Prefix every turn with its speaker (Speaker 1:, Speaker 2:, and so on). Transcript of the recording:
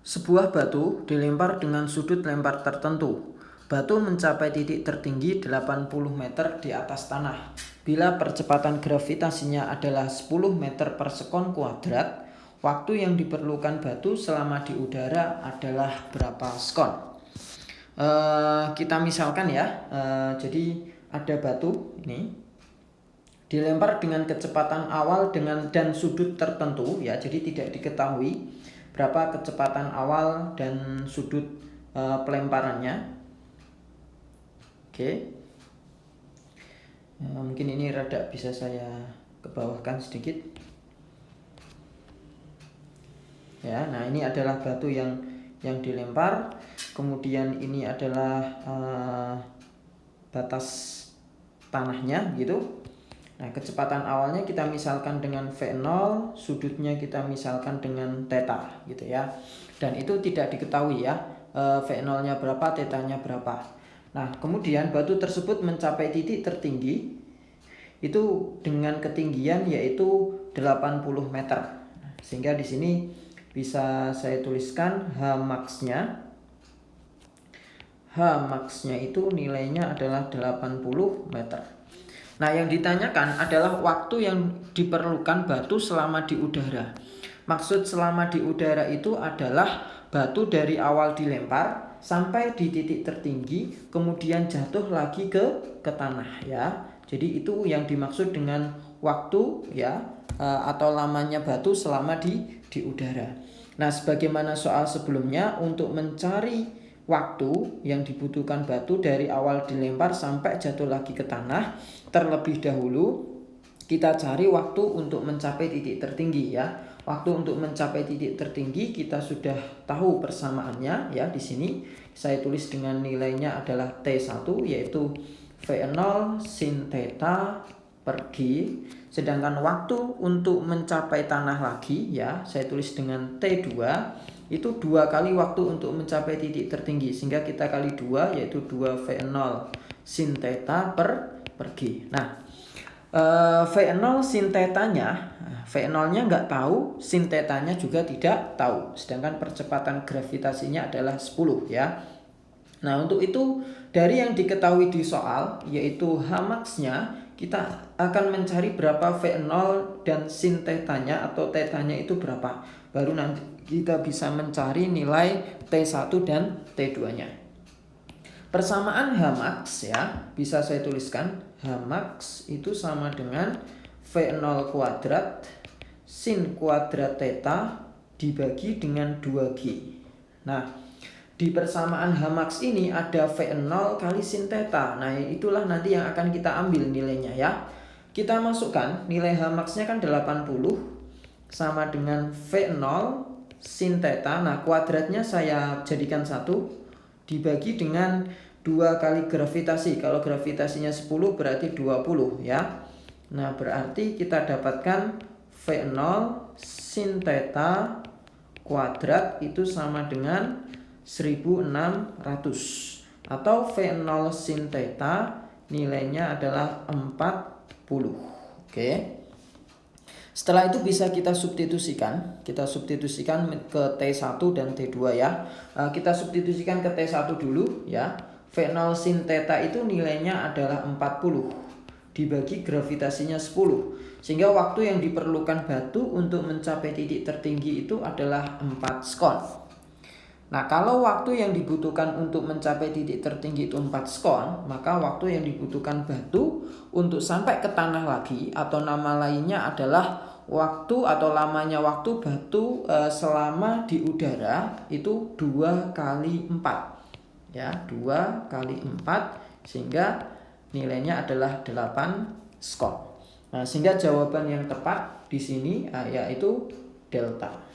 Speaker 1: Sebuah batu dilempar dengan sudut lempar tertentu. Batu mencapai titik tertinggi 80 meter di atas tanah. Bila percepatan gravitasinya adalah 10 meter per sekon kuadrat, waktu yang diperlukan batu selama di udara adalah berapa sekon? Kita misalkan ya, jadi ada batu ini dilempar dengan kecepatan awal dan sudut tertentu ya, jadi tidak diketahui berapa kecepatan awal dan sudut pelemparannya. Oke. Mungkin ini rada bisa saya kebawahkan sedikit. Ya, nah ini adalah batu yang dilempar. Kemudian ini adalah batas tanahnya gitu. Nah, kecepatan awalnya kita misalkan dengan V0, sudutnya kita misalkan dengan theta gitu ya. Dan itu tidak diketahui ya, V0-nya berapa, theta-nya berapa. Nah, kemudian batu tersebut mencapai titik tertinggi itu dengan ketinggian yaitu 80 meter. Sehingga di sini bisa saya tuliskan H max-nya. H max-nya itu nilainya adalah 80 meter. Nah, yang ditanyakan adalah waktu yang diperlukan batu selama di udara. Maksud selama di udara itu adalah batu dari awal dilempar sampai di titik tertinggi, kemudian jatuh lagi ke tanah ya. Jadi itu yang dimaksud dengan waktu ya, atau lamanya batu selama di udara. Nah, sebagaimana soal sebelumnya, untuk mencari waktu yang dibutuhkan batu dari awal dilempar sampai jatuh lagi ke tanah, terlebih dahulu kita cari waktu untuk mencapai titik tertinggi ya. Waktu untuk mencapai titik tertinggi kita sudah tahu persamaannya ya. Di sini saya tulis dengan nilainya adalah T1, yaitu V0 sin theta per G. Sedangkan waktu untuk mencapai tanah lagi ya, saya tulis dengan T2, itu 2 kali waktu untuk mencapai titik tertinggi, sehingga kita kali 2 yaitu 2V0 sin theta per G. Nah, V0 sin theta-nya, V0-nya nggak tahu, sin theta-nya juga tidak tahu. Sedangkan percepatan gravitasinya adalah 10 ya. Nah, untuk itu dari yang diketahui di soal yaitu H max-nya, kita akan mencari berapa V0 dan sin theta-nya atau theta-nya itu berapa. Baru nanti kita bisa mencari nilai T1 dan T2-nya. Persamaan H max ya, bisa saya tuliskan H max itu sama dengan V0 kuadrat sin kuadrat theta dibagi dengan 2G. Nah, di persamaan H max ini ada V0 kali sin theta. Nah, itulah nanti yang akan kita ambil nilainya ya. Kita masukkan nilai H max-nya kan 80 sama dengan V0 sin theta. Nah, kuadratnya saya jadikan 1 dibagi dengan 2 kali gravitasi. Kalau gravitasinya 10 berarti 20 ya. Nah, berarti kita dapatkan V0 sin theta kuadrat itu sama dengan 1600, atau V0 sin theta nilainya adalah 40. Oke. Setelah itu bisa kita substitusikan ke T1 dan T2 ya. Kita substitusikan ke T1 dulu ya. V0 sin theta itu nilainya adalah 40 dibagi gravitasinya 10. Sehingga waktu yang diperlukan batu untuk mencapai titik tertinggi itu adalah 4 sekon. Nah, kalau waktu yang dibutuhkan untuk mencapai titik tertinggi itu 4 sekon, maka waktu yang dibutuhkan batu untuk sampai ke tanah lagi, atau nama lainnya adalah waktu atau lamanya waktu batu selama di udara itu 2 kali 4 ya, 2 kali 4, sehingga nilainya adalah 8 sekon. Nah, sehingga jawaban yang tepat di sini yaitu delta.